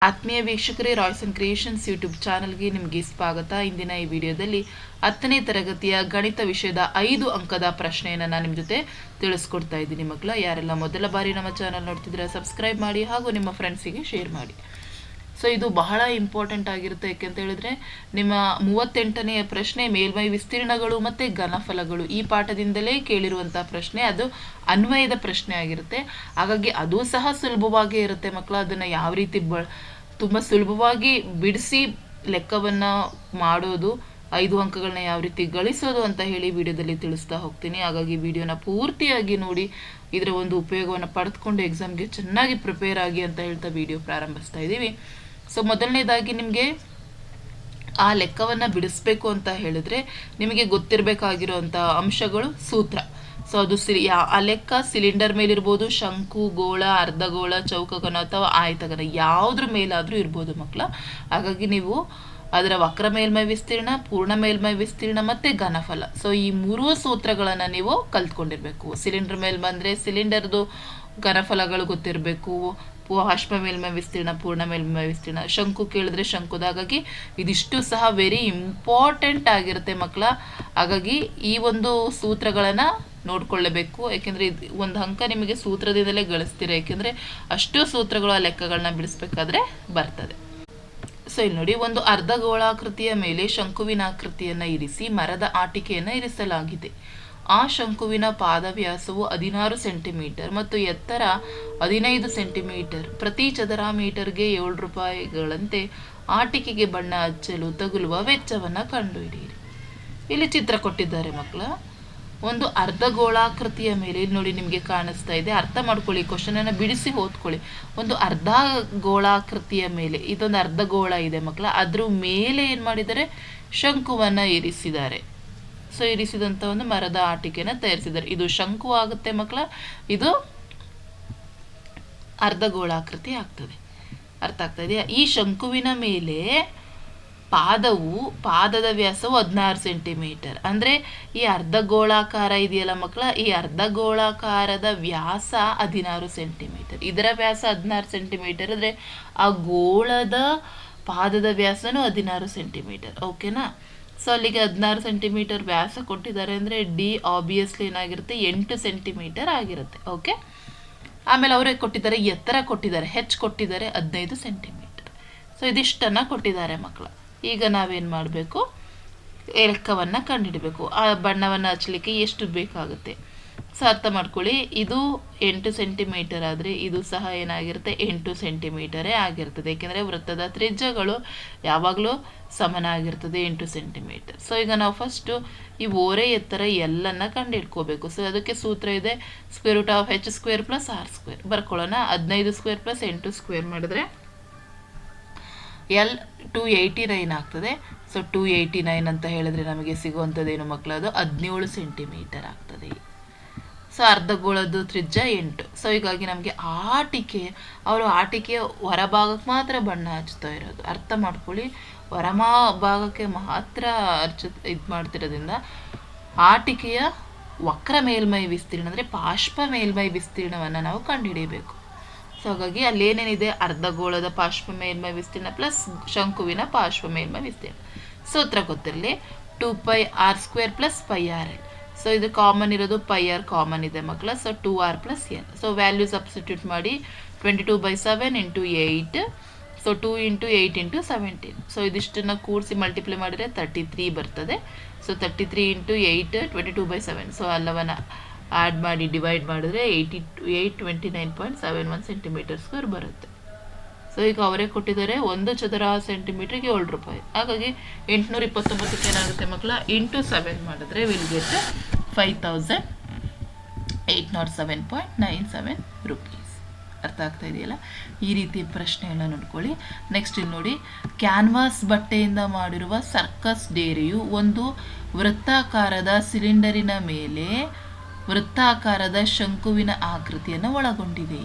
ಆತ್ಮೀಯ ವೀಕ್ಷಕರೇ, Royce and creations YouTube ಚಾನಲ್ಗೆ ನಿಮಗೆ ಸ್ವಾಗತ. ಇಂದಿನ ಈ ವಿಡಿಯೋದಲ್ಲಿ 10ನೇ ತರಗತಿಯ ಗಣಿತ ವಿಷಯದ 5 ಅಂಕದ ಪ್ರಶ್ನೆಯನ್ನು ನಾನು ನಿಮ್ಮ ಜೊತೆ ತಿಳಿಸ್ಕೊಡ್ತಾ ಇದ್ದೀನಿ. ಮಕ್ಕಳ, ಯಾರೆಲ್ಲ ಮೊದಲ ಬಾರಿ ನಮ್ಮ ಚಾನಲ್ ನೋಡ್ತಿದ್ರೆ ಸಬ್ಸ್ಕ್ರೈಬ್ ಮಾಡಿ ಹಾಗೂ ನಿಮ್ಮ ಫ್ರೆಂಡ್ಸಿಗೆ ಶೇರ್ ಮಾಡಿ. ಸೊ ಇದು ಬಹಳ ಇಂಪಾರ್ಟೆಂಟ್ ಆಗಿರುತ್ತೆ. ಯಾಕೆಂತ ಹೇಳಿದ್ರೆ ನಿಮ್ಮ 38ನೆಯ ಪ್ರಶ್ನೆ ಮೇಲ್ಮೈ ವಿಸ್ತೀರ್ಣಗಳು ಮತ್ತು ಘನಫಲಗಳು ಈ ಪಾಠದಿಂದಲೇ ಕೇಳಿರುವಂತಹ ಪ್ರಶ್ನೆ. ಅದು ಅನ್ವಯದ ಪ್ರಶ್ನೆ ಆಗಿರುತ್ತೆ. ಹಾಗಾಗಿ ಅದು ಸಹ ಸುಲಭವಾಗೇ ಇರುತ್ತೆ ಮಕ್ಕಳ. ಅದನ್ನು ಯಾವ ರೀತಿ ತುಂಬ ಸುಲಭವಾಗಿ ಬಿಡಿಸಿ ಲೆಕ್ಕವನ್ನು ಮಾಡೋದು, 5 ಅಂಕಗಳನ್ನ ಯಾವ ರೀತಿ ಗಳಿಸೋದು ಅಂತ ಹೇಳಿ ವಿಡಿಯೋದಲ್ಲಿ ತಿಳಿಸ್ತಾ ಹೋಗ್ತೀನಿ. ಹಾಗಾಗಿ ವಿಡಿಯೋನ ಪೂರ್ತಿಯಾಗಿ ನೋಡಿ, ಇದರ ಒಂದು ಉಪಯೋಗವನ್ನು ಪಡೆದುಕೊಂಡು ಎಕ್ಸಾಮ್ಗೆ ಚೆನ್ನಾಗಿ ಪ್ರಿಪೇರ್ ಆಗಿ ಅಂತ ಹೇಳ್ತಾ ವಿಡಿಯೋ ಪ್ರಾರಂಭಿಸ್ತಾ ಇದ್ದೀವಿ. ಸೊ ಮೊದಲನೇದಾಗಿ ನಿಮಗೆ ಆ ಲೆಕ್ಕವನ್ನು ಬಿಡಿಸ್ಬೇಕು ಅಂತ ಹೇಳಿದ್ರೆ ನಿಮಗೆ ಗೊತ್ತಿರಬೇಕಾಗಿರುವಂಥ ಅಂಶಗಳು ಸೂತ್ರ. ಸೊ ಅದು ಆ ಲೆಕ್ಕ ಸಿಲಿಂಡರ್ ಮೇಲಿರ್ಬೋದು, ಶಂಕು, ಗೋಳ, ಅರ್ಧಗೋಳ, ಚೌಕಘನ ಅಥವಾ ಆಯತಘನ ಯಾವುದ್ರ ಮೇಲಾದರೂ ಇರ್ಬೋದು ಮಕ್ಕಳ. ಹಾಗಾಗಿ ನೀವು ಅದರ ವಕ್ರ ಮೇಲ್ಮೈ ವಿಸ್ತೀರ್ಣ, ಪೂರ್ಣ ಮೇಲ್ಮೈ ವಿಸ್ತೀರ್ಣ ಮತ್ತು ಘನಫಲ, ಸೊ ಈ 3 ಸೂತ್ರಗಳನ್ನು ನೀವು ಕಲ್ತ್ಕೊಂಡಿರ್ಬೇಕು. ಸಿಲಿಂಡರ್ ಮೇಲೆ ಬಂದರೆ ಸಿಲಿಂಡರ್ದು ಘನಫಲಗಳು ಗೊತ್ತಿರಬೇಕು, ಬಾಷ್ಪ ಮೇಲ್ಮೈ ವಿಸ್ತೀರ್ಣ, ಪೂರ್ಣ ಮೇಲ್ಮೈ ವಿಸ್ತೀರ್ಣ, ಶಂಕು ಕೇಳಿದ್ರೆ ಶಂಕುದ. ಹಾಗಾಗಿ ಇದಿಷ್ಟು ಸಹ ವೆರಿ ಇಂಪಾರ್ಟೆಂಟ್ ಆಗಿರುತ್ತೆ ಮಕ್ಕಳ. ಹಾಗಾಗಿ ಈ ಒಂದು ಸೂತ್ರಗಳನ್ನು ನೋಡ್ಕೊಳ್ಳಬೇಕು. ಯಾಕೆಂದರೆ ಒಂದು ಅಂಕ ನಿಮಗೆ ಸೂತ್ರದಿಂದಲೇ ಗಳಿಸ್ತೀರ. ಯಾಕೆಂದರೆ ಅಷ್ಟು ಸೂತ್ರಗಳು ಆ ಲೆಕ್ಕಗಳನ್ನ ಬಿಡಿಸ್ಬೇಕಾದ್ರೆ ಬರ್ತದೆ. ಸೊ ಇಲ್ಲಿ ನೋಡಿ, ಒಂದು ಅರ್ಧಗೋಳಾಕೃತಿಯ ಮೇಲೆ ಶಂಕುವಿನ ಆಕೃತಿಯನ್ನು ಇರಿಸಿ ಮರದ ಆಟಿಕೆಯನ್ನು ಇರಿಸಲಾಗಿದೆ. ಆ ಶಂಕುವಿನ ಪಾದವ್ಯಾಸವು 16 ಸೆಂಟಿಮೀಟರ್ ಮತ್ತು ಎತ್ತರ 15 ಸೆಂಟಿಮೀಟರ್. ಪ್ರತಿ ಚದರ ಮೀಟರ್ಗೆ 7 ರೂಪಾಯಿಗಳಂತೆ ಆಟಿಕೆಗೆ ಬಣ್ಣ ಹಚ್ಚಲು ತಗುಲುವ ವೆಚ್ಚವನ್ನು ಕಂಡುಹಿಡಿಯಿರಿ. ಇಲ್ಲಿ ಚಿತ್ರ ಕೊಟ್ಟಿದ್ದಾರೆ ಮಕ್ಕಳ. ಒಂದು ಅರ್ಧಗೋಳಾಕೃತಿಯ ಮೇಲೆ ನೋಡಿ ನಿಮಗೆ ಕಾಣಿಸ್ತಾ ಇದೆ. ಅರ್ಥ ಮಾಡ್ಕೊಳ್ಳಿ, ಕ್ವಶನನ್ನು ಬಿಡಿಸಿ ಓದ್ಕೊಳ್ಳಿ. ಒಂದು ಅರ್ಧಗೋಳಾಕೃತಿಯ ಮೇಲೆ, ಇದೊಂದು ಅರ್ಧಗೋಳ ಇದೆ ಮಕ್ಕಳ, ಅದ್ರ ಮೇಲೆ ಏನು ಮಾಡಿದ್ದಾರೆ, ಶಂಕುವನ್ನು ಇರಿಸಿದ್ದಾರೆ. ಸೊ ಇರಿಸಿದಂಥ ಒಂದು ಮರದ ಆಟಿಕೆನ ತಯಾರಿಸಿದ್ದಾರೆ. ಇದು ಶಂಕು ಆಗುತ್ತೆ ಮಕ್ಕಳ, ಇದು ಅರ್ಧಗೋಳಾಕೃತಿ ಆಗ್ತದೆ. ಅರ್ಥ ಆಗ್ತಾ ಇದೆಯಾ? ಈ ಶಂಕುವಿನ ಮೇಲೆ ಪಾದದ ವ್ಯಾಸವು 16 ಸೆಂಟಿಮೀಟರ್. ಅಂದರೆ ಈ ಅರ್ಧಗೋಳಾಕಾರ ಇದೆಯಲ್ಲ ಮಕ್ಕಳ, ಈ ಅರ್ಧಗೋಳಾಕಾರದ ವ್ಯಾಸ 16 ಸೆಂಟಿಮೀಟರ್. ಇದರ ವ್ಯಾಸ 16 ಸೆಂಟಿಮೀಟರ್ ಅಂದರೆ ಆ ಗೋಳದ ಪಾದದ ವ್ಯಾಸನೂ 16 ಸೆಂಟಿಮೀಟರ್. ಓಕೆನಾ? ಸೊ ಅಲ್ಲಿಗೆ 16 ಸೆಂಟಿಮೀಟರ್ ವ್ಯಾಸ ಕೊಟ್ಟಿದ್ದಾರೆ ಅಂದರೆ ಡಿ ಆಬ್ವಿಯಸ್ಲಿ ಏನಾಗಿರುತ್ತೆ, 8 ಸೆಂಟಿಮೀಟರ್ ಆಗಿರುತ್ತೆ. ಓಕೆ, ಆಮೇಲೆ ಅವರೇ ಕೊಟ್ಟಿದ್ದಾರೆ, ಎತ್ತರ ಕೊಟ್ಟಿದ್ದಾರೆ, ಕೊಟ್ಟಿದ್ದಾರೆ 15 ಸೆಂಟಿಮೀಟರ್. ಸೊ ಇದಿಷ್ಟನ್ನು ಕೊಟ್ಟಿದ್ದಾರೆ ಮಕ್ಕಳ. ಈಗ ನಾವೇನು ಮಾಡಬೇಕು, ಲೆಕ್ಕವನ್ನು ಕಂಡುಹಿಡಬೇಕು. ಆ ಬಣ್ಣವನ್ನು ಹಚ್ಚಲಿಕ್ಕೆ ಎಷ್ಟು ಬೇಕಾಗುತ್ತೆ. ಸೊ ಅರ್ಥ ಮಾಡ್ಕೊಳ್ಳಿ, ಇದು 8 ಸೆಂಟಿಮೀಟರ್ ಆದರೆ ಇದು ಸಹ ಏನಾಗಿರುತ್ತೆ, 8 ಸೆಂಟಿಮೀಟರೇ ಆಗಿರ್ತದೆ. ಏಕೆಂದರೆ ವೃತ್ತದ ತ್ರಿಜ್ಯಗಳು ಯಾವಾಗಲೂ ಸಮನಾಗಿರ್ತದೆ, 8 ಸೆಂಟಿಮೀಟರ್. ಸೊ ಈಗ ನಾವು ಫಸ್ಟು ಈ ಓರೆ ಎತ್ತರ ಎಲ್ಲನ್ನ ಕಂಡುಹಿಡ್ಕೋಬೇಕು. ಸೊ ಅದಕ್ಕೆ ಸೂತ್ರ ಇದೆ, √h² + r². ಬರ್ಕೊಳ್ಳೋಣ. 15² + 8² ಮಾಡಿದ್ರೆ L 289 ಆಗ್ತದೆ. ಸೊ 289 ಅಂತ ಹೇಳಿದ್ರೆ ನಮಗೆ ಸಿಗುವಂಥದ್ದೇನು ಮಕ್ಕಳು, ಅದು 17 ಸೆಂಟಿಮೀಟರ್ ಆಗ್ತದೆ. ಸೊ ಅರ್ಧಗೋಳದ್ದು ತ್ರಿಜ್ಯ 8. ಸೊ ಹೀಗಾಗಿ ನಮಗೆ ಅವರು ಆಟಿಕೆಯ ಹೊರಭಾಗಕ್ಕೆ ಮಾತ್ರ ಬಣ್ಣ ಹಚ್ತಾ ಇರೋದು. ಅರ್ಥ ಮಾಡ್ಕೊಳ್ಳಿ, ಭಾಗಕ್ಕೆ ಮಾತ್ರ ಇದು ಮಾಡ್ತಿರೋದ್ರಿಂದ ಆಟಿಕೆಯ ವಕ್ರ ಮೇಲ್ಮೈ ವಿಸ್ತೀರ್ಣ ಅಂದರೆ ಪಾರ್ಶ್ವ ಮೇಲ್ಮೈ ವಿಸ್ತೀರ್ಣವನ್ನು ನಾವು ಕಂಡುಹಿಡಿಯಬೇಕು. ಸೊ ಹಾಗಾಗಿ ಅಲ್ಲೇನೇನಿದೆ, ಅರ್ಧಗೋಳದ ಪಾರ್ಶ್ವ ಮೇಲ್ಮೈ ವಿಸ್ತೀರ್ಣ ಪ್ಲಸ್ ಶಂಕುವಿನ ಪಾರ್ಶ್ವ ಮೇಲ್ಮೈ ವಿಸ್ತೀರ್ಣ. ಸೂತ್ರ ಗೊತ್ತಿರಲಿ, 2πr² + πrl. ಸೊ ಇದು ಕಾಮನ್ ಇರೋದು, πr ಕಾಮನ್ ಇದೆ ಮಕ್ಕಳ. So 2r + n. So value substitute ಮಾಡಿ, 22/7 × 8. ಸೊ 2 × 8 × 17. ಸೊ ಇದಿಷ್ಟನ್ನು ಕೂಡಿಸಿ ಮಲ್ಟಿಪ್ಲೈ ಮಾಡಿದರೆ 33 ಬರ್ತದೆ. ಸೊ 33 × 8 22/7. ಸೊ ಎಲ್ಲವನ್ನು ಆ್ಯಡ್ ಮಾಡಿ ಡಿವೈಡ್ ಮಾಡಿದ್ರೆ 829.71 ಸೆಂಟಿಮೀಟರ್² ಬರುತ್ತೆ. ಸೊ ಈಗ ಅವರೇ ಕೊಟ್ಟಿದ್ದಾರೆ, 1 ಚದರ ಸೆಂಟಿಮೀಟ್ರಿಗೆ 7 ರೂಪಾಯಿ. ಹಾಗಾಗಿ 829 ಏನಾಗುತ್ತೆ ಮಕ್ಕಳ, × 7 ಮಾಡಿದ್ರೆ ವಿಲ್ ಗೆಟ್ 5807.97 ರೂಪೀಸ್. ಅರ್ಥ ಆಗ್ತಾ ಇದೆಯಲ್ಲ? ಈ ರೀತಿ ಪ್ರಶ್ನೆಯನ್ನು ನೋಡ್ಕೊಳ್ಳಿ. ನೆಕ್ಸ್ಟ್ ಇಲ್ಲಿ ನೋಡಿ, ಕ್ಯಾನ್ವಾಸ್ ಬಟ್ಟೆಯಿಂದ ಮಾಡಿರುವ ಸರ್ಕಸ್ ಡೇರೆಯು ಒಂದು ವೃತ್ತಾಕಾರದ ಸಿಲಿಂಡರಿನ ಮೇಲೆ ವೃತ್ತಾಕಾರದ ಶಂಕುವಿನ ಆಕೃತಿಯನ್ನು ಒಳಗೊಂಡಿದೆ.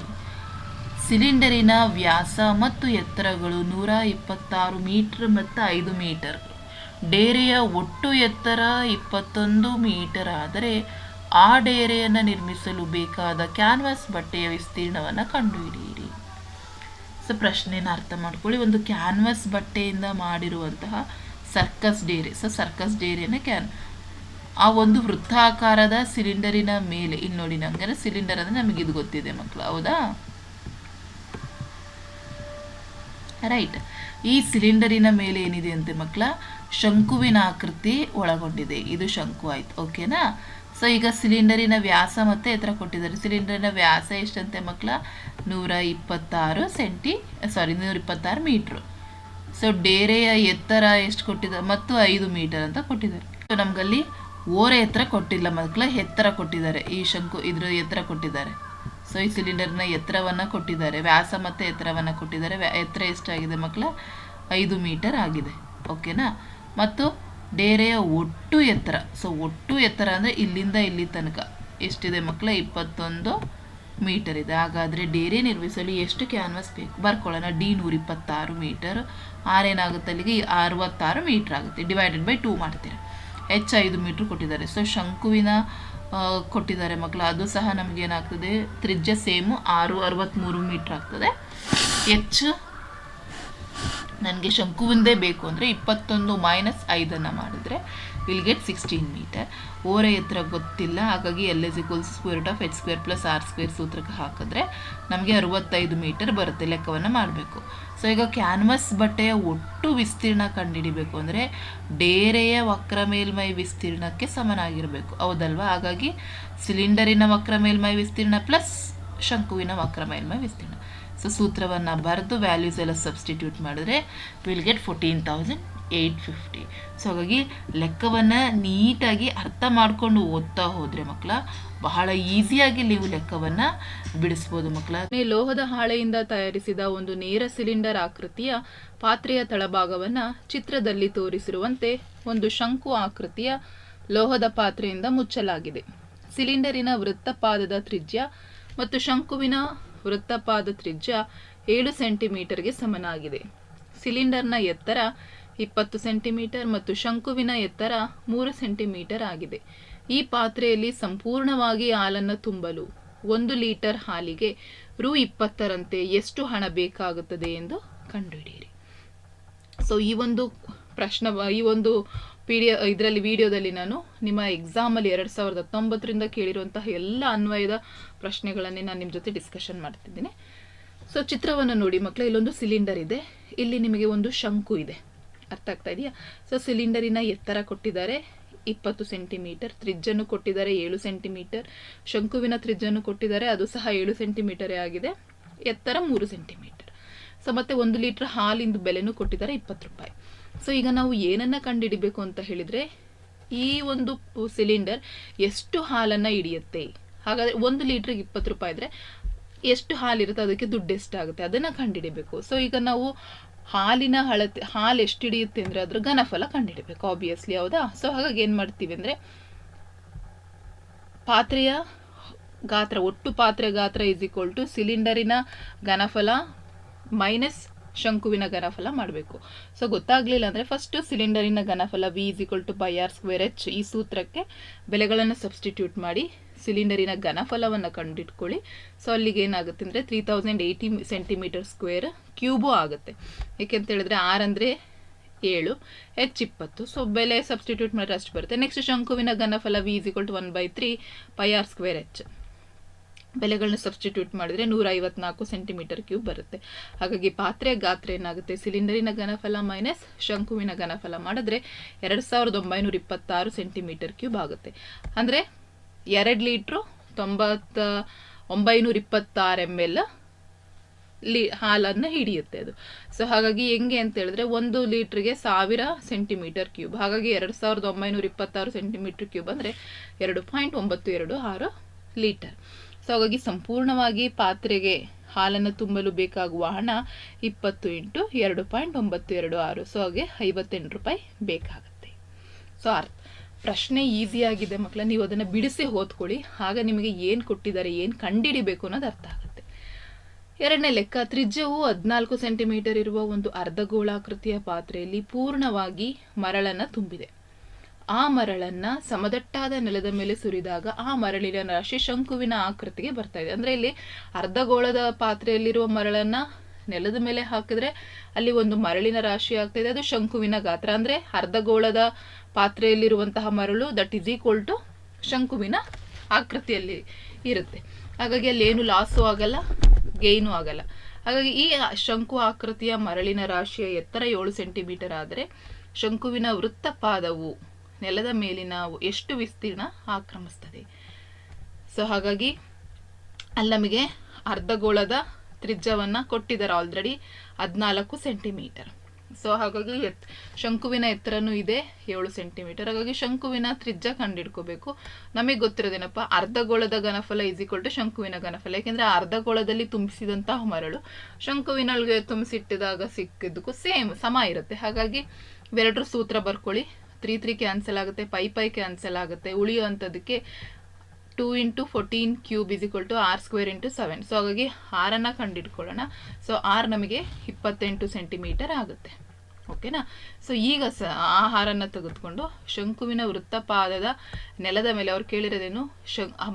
ಸಿಲಿಂಡರಿನ ವ್ಯಾಸ ಮತ್ತು ಎತ್ತರಗಳು 126 ಮೀಟರ್ ಮತ್ತು 5 ಮೀಟರ್. ಡೇರೆಯ ಒಟ್ಟು ಎತ್ತರ 21 ಮೀಟರ್ ಆದರೆ ಆ ಡೇರೆಯನ್ನು ನಿರ್ಮಿಸಲು ಬೇಕಾದ ಕ್ಯಾನ್ವಾಸ್ ಬಟ್ಟೆಯ ವಿಸ್ತೀರ್ಣವನ್ನು ಕಂಡುಹಿಡಿಯಿರಿ. ಸೊ ಪ್ರಶ್ನೆನ ಅರ್ಥ ಮಾಡ್ಕೊಳ್ಳಿ. ಒಂದು ಕ್ಯಾನ್ವಸ್ ಬಟ್ಟೆಯಿಂದ ಮಾಡಿರುವಂತಹ ಸರ್ಕಸ್ ಡೇರೆ. ಸೊ ಸರ್ಕಸ್ ಡೇರೆನ ಆ ಒಂದು ವೃತ್ತಾಕಾರದ ಸಿಲಿಂಡರಿನ ಮೇಲೆ, ಇಲ್ಲಿ ನೋಡಿ ನಂಗೆ ಸಿಲಿಂಡರ್ ಅಂದರೆ ನಮಗೆ ಇದು ಗೊತ್ತಿದೆ ಮಕ್ಕಳು, ಹೌದಾ? ರೈಟ್. ಈ ಸಿಲಿಂಡರಿನ ಮೇಲೆ ಏನಿದೆ ಅಂತೆ ಮಕ್ಕಳ, ಶಂಕುವಿನ ಆಕೃತಿ ಒಳಗೊಂಡಿದೆ. ಇದು ಶಂಕು ಆಯ್ತು, ಓಕೆನಾ? ಸೊ ಈಗ ಸಿಲಿಂಡರಿನ ವ್ಯಾಸ ಮತ್ತು ಎತ್ತರ ಕೊಟ್ಟಿದ್ದಾರೆ. ಸಿಲಿಂಡರಿನ ವ್ಯಾಸ ಎಷ್ಟಂತೆ ಮಕ್ಕಳ? 126 ಮೀಟ್ರು. ಸೊ ಡೇರೆಯ ಎತ್ತರ ಎಷ್ಟು ಕೊಟ್ಟಿದ್ದಾರೆ? ಮತ್ತು 5 ಮೀಟರ್ ಅಂತ ಕೊಟ್ಟಿದ್ದಾರೆ. ಸೊ ನಮಗಲ್ಲಿ ಓರೆ ಎತ್ತರ ಕೊಟ್ಟಿಲ್ಲ ಮಕ್ಕಳ, ಎತ್ತರ ಕೊಟ್ಟಿದ್ದಾರೆ. ಈ ಶಂಕು ಇದ್ರ ಎತ್ತರ ಕೊಟ್ಟಿದ್ದಾರೆ. ಸೊ ಈ ಸಿಲಿಂಡರ್ನ ಎತ್ತರವನ್ನು ಕೊಟ್ಟಿದ್ದಾರೆ, ವ್ಯಾಸ ಮತ್ತು ಎತ್ತರವನ್ನು ಕೊಟ್ಟಿದ್ದಾರೆ. ಎತ್ತರ ಎಷ್ಟಾಗಿದೆ ಮಕ್ಕಳ? 5 ಮೀಟರ್ ಆಗಿದೆ, ಓಕೆನಾ? ಮತ್ತು ಡೇರೆಯ ಒಟ್ಟು ಎತ್ತರ, ಸೊ ಒಟ್ಟು ಎತ್ತರ ಅಂದರೆ ಇಲ್ಲಿಂದ ಇಲ್ಲಿ ತನಕ ಎಷ್ಟಿದೆ ಮಕ್ಕಳ? 21 ಮೀಟರ್ ಇದೆ. ಹಾಗಾದರೆ ಡೇರೆ ನಿರ್ಮಿಸಲು ಎಷ್ಟು ಕ್ಯಾನ್ವಾಸ್ ಬೇಕು? ಬರ್ಕೊಳ್ಳೋಣ. D 126 ಮೀಟರ್, ಆರ್ ಏನಾಗುತ್ತೆ ಅಲ್ಲಿಗೆ? 66 ಮೀಟರ್ ಆಗುತ್ತೆ. ಡಿವೈಡೆಡ್ ಬೈ 2 ಮಾಡ್ತೀರಾ. H 5 ಮೀಟ್ರ್ ಕೊಟ್ಟಿದ್ದಾರೆ. ಸೊ ಶಂಕುವಿನ ಕೊಟ್ಟಿದ್ದಾರೆ ಮಕ್ಕಳ, ಅದು ಸಹ ನಮಗೇನಾಗ್ತದೆ? ತ್ರಿಜ್ಯ ಸೇಮು 63 ಮೀಟ್ರ್ ಆಗ್ತದೆ. H ನನಗೆ ಶಂಕುವಿಂದೇ ಬೇಕು ಅಂದರೆ 21 - 5 ಮಾಡಿದ್ರೆ ವಿಲ್ ಗೆಟ್ 16 ಮೀಟರ್. ಓರೆ ಎತ್ತರ ಗೊತ್ತಿಲ್ಲ, ಹಾಗಾಗಿ L = √h² + r² ಸೂತ್ರಕ್ಕೆ ಹಾಕಿದ್ರೆ ನಮಗೆ 65 ಮೀಟರ್ ಬರುತ್ತೆ. ಲೆಕ್ಕವನ್ನು ಮಾಡಬೇಕು. ಸೊ ಈಗ ಕ್ಯಾನ್ವಸ್ ಬಟ್ಟೆಯ ಒಟ್ಟು ವಿಸ್ತೀರ್ಣ ಕಂಡುಹಿಡಿಬೇಕು ಅಂದರೆ ಡೇರೆಯ ವಕ್ರ ಮೇಲ್ಮೈ ವಿಸ್ತೀರ್ಣಕ್ಕೆ ಸಮನಾಗಿರಬೇಕು, ಹೌದಲ್ವಾ? ಹಾಗಾಗಿ ಸಿಲಿಂಡರಿನ ವಕ್ರ ಮೇಲ್ಮೈ ವಿಸ್ತೀರ್ಣ ಪ್ಲಸ್ ಶಂಕುವಿನ ವಕ್ರ ಮೇಲ್ಮೈ ವಿಸ್ತೀರ್ಣ. ಸೊ ಸೂತ್ರವನ್ನು ಬರೆದು ವ್ಯಾಲ್ಯೂಸ್ ಎಲ್ಲ ಸಬ್ಸ್ಟಿಟ್ಯೂಟ್ ಮಾಡಿದ್ರೆ ವಿಲ್ ಗೆಟ್ 14,850. ಸೊ ಹಾಗಾಗಿ ಲೆಕ್ಕವನ್ನು ನೀಟಾಗಿ ಅರ್ಥ ಮಾಡಿಕೊಂಡು ಓದ್ತಾ ಹೋದರೆ ಮಕ್ಕಳ ಬಹಳ ಈಸಿಯಾಗಿ ನೀವು ಲೆಕ್ಕವನ್ನು ಬಿಡಿಸ್ಬೋದು ಮಕ್ಕಳ. ಲೋಹದ ಹಾಳೆಯಿಂದ ತಯಾರಿಸಿದ ಒಂದು ನೇರ ಸಿಲಿಂಡರ್ ಆಕೃತಿಯ ಪಾತ್ರೆಯ ತಳಭಾಗವನ್ನು ಚಿತ್ರದಲ್ಲಿ ತೋರಿಸಿರುವಂತೆ ಒಂದು ಶಂಕು ಆಕೃತಿಯ ಲೋಹದ ಪಾತ್ರೆಯಿಂದ ಮುಚ್ಚಲಾಗಿದೆ. ಸಿಲಿಂಡರಿನ ವೃತ್ತಪಾದದ ತ್ರಿಜ್ಯ ಮತ್ತು ಶಂಕುವಿನ ವೃತ್ತಪಾದ ತ್ರಿಜ್ಯ 7 ಸೆಂಟಿಮೀಟರ್ಗೆ ಸಮನಾಗಿದೆ. ಸಿಲಿಂಡರ್ನ ಎತ್ತರ 20 ಸೆಂಟಿಮೀಟರ್ ಮತ್ತು ಶಂಕುವಿನ ಎತ್ತರ 3 ಸೆಂಟಿಮೀಟರ್ ಆಗಿದೆ. ಈ ಪಾತ್ರೆಯಲ್ಲಿ ಸಂಪೂರ್ಣವಾಗಿ ಹಾಲನ್ನು ತುಂಬಲು 1 ಲೀಟರ್ ಹಾಲಿಗೆ ರೂ. 20ರಂತೆ ಎಷ್ಟು ಹಣ ಬೇಕಾಗುತ್ತದೆ ಎಂದು ಕಂಡುಹಿಡಿಯಿರಿ. ಸೊ ಈ ಒಂದು ಇದರಲ್ಲಿ ವಿಡಿಯೋದಲ್ಲಿ ನಾನು ನಿಮ್ಮ ಎಕ್ಸಾಮಲ್ಲಿ 2019ರಿಂದ ಕೇಳಿರುವಂತಹ ಎಲ್ಲ ಅನ್ವಯದ ಪ್ರಶ್ನೆಗಳನ್ನೇ ನಾನು ನಿಮ್ಮ ಜೊತೆ ಡಿಸ್ಕಷನ್ ಮಾಡ್ತಿದ್ದೀನಿ. ಸೊ ಚಿತ್ರವನ್ನು ನೋಡಿ ಮಕ್ಕಳ, ಇಲ್ಲೊಂದು ಸಿಲಿಂಡರ್ ಇದೆ, ಇಲ್ಲಿ ನಿಮಗೆ ಒಂದು ಶಂಕು ಇದೆ, ಅರ್ಥ ಆಗ್ತಾ ಇದೆಯಾ? ಸೊ ಸಿಲಿಂಡರಿನ ಎತ್ತರ ಕೊಟ್ಟಿದ್ದಾರೆ 20 ಸೆಂಟಿಮೀಟರ್, ತ್ರಿಜ್ಯನು ಕೊಟ್ಟಿದ್ದಾರೆ 7 ಸೆಂಟಿಮೀಟರ್, ಶಂಕುವಿನ ತ್ರಿಜ್ಯನು ಕೊಟ್ಟಿದ್ದಾರೆ, ಅದು ಸಹ 7 ಸೆಂಟಿಮೀಟರೇ ಆಗಿದೆ, ಎತ್ತರ 3 ಸೆಂಟಿಮೀಟರ್. ಸೊ ಮತ್ತೆ 1 ಲೀಟರ್ ಹಾಲಿಂದು ಬೆಲೆನೂ ಕೊಟ್ಟಿದ್ದಾರೆ 20 ರೂಪಾಯಿ. ಸೊ ಈಗ ನಾವು ಏನನ್ನ ಕಂಡುಹಿಡಿಬೇಕು ಅಂತ ಹೇಳಿದ್ರೆ, ಈ ಒಂದು ಸಿಲಿಂಡರ್ ಎಷ್ಟು ಹಾಲನ್ನು ಹಿಡಿಯುತ್ತೆ? ಹಾಗಾದರೆ 1 ಲೀಟ್ರಿಗೆ 20 ರೂಪಾಯಿ ಇದ್ರೆ ಎಷ್ಟು ಹಾಲಿರುತ್ತೆ, ಅದಕ್ಕೆ ದುಡ್ಡು ಎಷ್ಟಾಗುತ್ತೆ ಅದನ್ನು ಕಂಡುಹಿಡಿಬೇಕು. ಸೊ ಈಗ ನಾವು ಹಾಲಿನ ಹಾಲು ಎಷ್ಟು ಹಿಡಿಯುತ್ತೆ ಅಂದರೆ ಅದ್ರ ಘನಫಲ ಕಂಡುಹಿಡಬೇಕು, ಆಬ್ವಿಯಸ್ಲಿ, ಹೌದಾ? ಸೊ ಹಾಗಾಗಿ ಏನು ಮಾಡ್ತೀವಿ ಅಂದರೆ ಪಾತ್ರೆಯ ಗಾತ್ರ, ಒಟ್ಟು ಪಾತ್ರೆ ಗಾತ್ರ = ಸಿಲಿಂಡರಿನ ಘನಫಲ ಮೈನಸ್ ಶಂಕುವಿನ ಘನಫಲ ಮಾಡಬೇಕು. ಸೊ ಗೊತ್ತಾಗಲಿಲ್ಲ ಅಂದರೆ ಫಸ್ಟು ಸಿಲಿಂಡರಿನ ಘನಫಲ V = πr²h ಈ ಸೂತ್ರಕ್ಕೆ ಬೆಲೆಗಳನ್ನು ಸಬ್ಸ್ಟಿಟ್ಯೂಟ್ ಮಾಡಿ ಸಿಲಿಂಡರಿನ ಘನಫಲವನ್ನು ಕಂಡಿಟ್ಕೊಳ್ಳಿ. ಸೊ ಅಲ್ಲಿಗೆ ಏನಾಗುತ್ತೆ ಅಂದರೆ 3080 ಸೆಂಟಿಮೀಟರ್ ಸ್ಕ್ವೇರ್ ಕ್ಯೂಬು ಆಗುತ್ತೆ. ಏಕೆಂತ ಹೇಳಿದ್ರೆ R ಅಂದರೆ 7, H 20. ಸೊ ಬೆಲೆ ಸಬ್ಸ್ಟಿಟ್ಯೂಟ್ ಮಾಡಿದ್ರೆ ಅಷ್ಟು ಬರುತ್ತೆ. ನೆಕ್ಸ್ಟ್ ಶಂಕುವಿನ ಘನಫಲ V = 1/3 πr²h. ಬೆಲೆಗಳನ್ನ ಸಬ್ಸ್ಟಿಟ್ಯೂಟ್ ಮಾಡಿದರೆ 154 ಸೆಂಟಿಮೀಟರ್ ಕ್ಯೂಬ್ ಬರುತ್ತೆ. ಹಾಗಾಗಿ ಪಾತ್ರೆಯ ಗಾತ್ರ ಏನಾಗುತ್ತೆ? ಸಿಲಿಂಡರಿನ ಘನಫಲ ಮೈನಸ್ ಶಂಕುವಿನ ಘನಫಲ ಮಾಡಿದ್ರೆ 2926 ಸೆಂಟಿಮೀಟರ್ ಕ್ಯೂಬ್ ಆಗುತ್ತೆ. ಅಂದರೆ 2 ಲೀಟ್ರು 926 ml ಹಾಲನ್ನು ಹಿಡಿಯುತ್ತೆ ಅದು. ಸೊ ಹಾಗಾಗಿ ಹೆಂಗೆ ಅಂತ ಹೇಳಿದ್ರೆ 1 ಲೀಟ್ರಿಗೆ 1000 ಸೆಂಟಿಮೀಟರ್ ಕ್ಯೂಬ್, ಹಾಗಾಗಿ 2926 ಸೆಂಟಿಮೀಟರ್ ಕ್ಯೂಬ್ ಅಂದರೆ 2.926 ಲೀಟರ್. ಸೊ ಹಾಗಾಗಿ ಸಂಪೂರ್ಣವಾಗಿ ಪಾತ್ರೆಗೆ ಹಾಲನ್ನು ತುಂಬಲು ಬೇಕಾಗುವ ಹಣ 20 × 2.926. ಸೊ ಹಾಗೆ 58 ರೂಪಾಯಿ ಬೇಕಾಗುತ್ತೆ. ಸೊ ಪ್ರಶ್ನೆ ಈಸಿಯಾಗಿದೆ ಮಕ್ಕಳ, ನೀವು ಅದನ್ನು ಬಿಡಿಸಿ ಓದ್ಕೊಳ್ಳಿ, ಆಗ ನಿಮಗೆ ಏನು ಕೊಟ್ಟಿದ್ದಾರೆ, ಏನು ಕಂಡುಹಿಡಿಬೇಕು ಅನ್ನೋದು ಅರ್ಥ ಆಗುತ್ತೆ. ಎರಡನೇ ಲೆಕ್ಕ, ತ್ರಿಜ್ಯವು 14 ಸೆಂಟಿಮೀಟರ್ ಇರುವ ಒಂದು ಅರ್ಧಗೋಳಾಕೃತಿಯ ಪಾತ್ರೆಯಲ್ಲಿ ಪೂರ್ಣವಾಗಿ ಮರಳನ್ನು ತುಂಬಿದೆ. ಆ ಮರಳನ್ನು ಸಮದಟ್ಟಾದ ನೆಲದ ಮೇಲೆ ಸುರಿದಾಗ ಆ ಮರಳಿನ ರಾಶಿ ಶಂಕುವಿನ ಆಕೃತಿಗೆ ಬರ್ತಾ ಇದೆ. ಅಂದರೆ ಇಲ್ಲಿ ಅರ್ಧಗೋಳದ ಪಾತ್ರೆಯಲ್ಲಿರುವ ಮರಳನ್ನು ನೆಲದ ಮೇಲೆ ಹಾಕಿದ್ರೆ ಅಲ್ಲಿ ಒಂದು ಮರಳಿನ ರಾಶಿ ಆಗ್ತಾಯಿದೆ, ಅದು ಶಂಕುವಿನ ಗಾತ್ರ. ಅಂದರೆ ಅರ್ಧಗೋಳದ ಪಾತ್ರೆಯಲ್ಲಿರುವಂತಹ ಮರಳು ದಟ್ ಈಸ್ ಈಕ್ವಲ್ ಟು ಶಂಕುವಿನ ಆಕೃತಿಯಲ್ಲಿ ಇರುತ್ತೆ. ಹಾಗಾಗಿ ಅಲ್ಲಿ ಏನು ಲಾಸು ಆಗಲ್ಲ, ಗೇಯ್ನು ಆಗಲ್ಲ. ಹಾಗಾಗಿ ಈ ಶಂಕು ಆಕೃತಿಯ ಮರಳಿನ ರಾಶಿಯ ಎತ್ತರ 7 ಸೆಂಟಿಮೀಟರ್ ಆದರೆ ಶಂಕುವಿನ ವೃತ್ತಪಾದವು ನೆಲದ ಮೇಲಿನ ಎಷ್ಟು ವಿಸ್ತೀರ್ಣ ಆಕ್ರಮಿಸ್ತದೆ. ಸೊ ಹಾಗಾಗಿ ಅಲ್ಲಿ ನಮಗೆ ಅರ್ಧಗೋಳದ ತ್ರಿಜ್ಯವನ್ನು ಕೊಟ್ಟಿದ್ದಾರೆ ಆಲ್ರೆಡಿ 14 ಸೆಂಟಿಮೀಟರ್. ಸೊ ಹಾಗಾಗಿ ಶಂಕುವಿನ ಎತ್ತರನೂ ಇದೆ 7 ಸೆಂಟಿಮೀಟರ್. ಹಾಗಾಗಿ ಶಂಕುವಿನ ತ್ರಿಜ್ಯ ಕಂಡುಹಿಡ್ಕೋಬೇಕು. ನಮಗೆ ಗೊತ್ತಿರೋದೇನಪ್ಪ, ಅರ್ಧಗೋಳದ ಘನಫಲ ಈಸ್ ಈಕ್ವಲ್ ಟು ಶಂಕುವಿನ ಘನಫಲ. ಯಾಕೆಂದರೆ ಅರ್ಧಗೋಳದಲ್ಲಿ ತುಂಬಿಸಿದಂತಹ ಮರಳು ಶಂಕುವಿನೊಳಗೆ ತುಂಬಿಸಿಟ್ಟಿದಾಗ ಸಿಕ್ಕಿದ್ದಕ್ಕೂ ಸಮ ಇರುತ್ತೆ. ಹಾಗಾಗಿ ಇವೆರಡರ ಸೂತ್ರ ಬರ್ಕೊಳ್ಳಿ. 3 ಕ್ಯಾನ್ಸಲ್ ಆಗುತ್ತೆ, ಪೈ ಕ್ಯಾನ್ಸಲ್ ಆಗುತ್ತೆ. ಉಳಿಯುವಂಥದ್ದಕ್ಕೆ 2 × 14 cube is equal to r² × 7. So ಹಾಗಾಗಿ ಆರನ್ನು ಕಂಡುಹಿಡ್ಕೊಳ್ಳೋಣ. ಸೊ ಆರ್ ನಮಗೆ 28 ಸೆಂಟಿಮೀಟರ್ ಆಗುತ್ತೆ. ಓಕೆನಾ. ಸೊ ಈಗ ಆ ಹಾರನ್ನು ತೆಗೆದುಕೊಂಡು ಶಂಕುವಿನ ವೃತ್ತಪಾದದ ನೆಲದ ಮೇಲೆ, ಅವ್ರು ಕೇಳಿರೋದೇನು,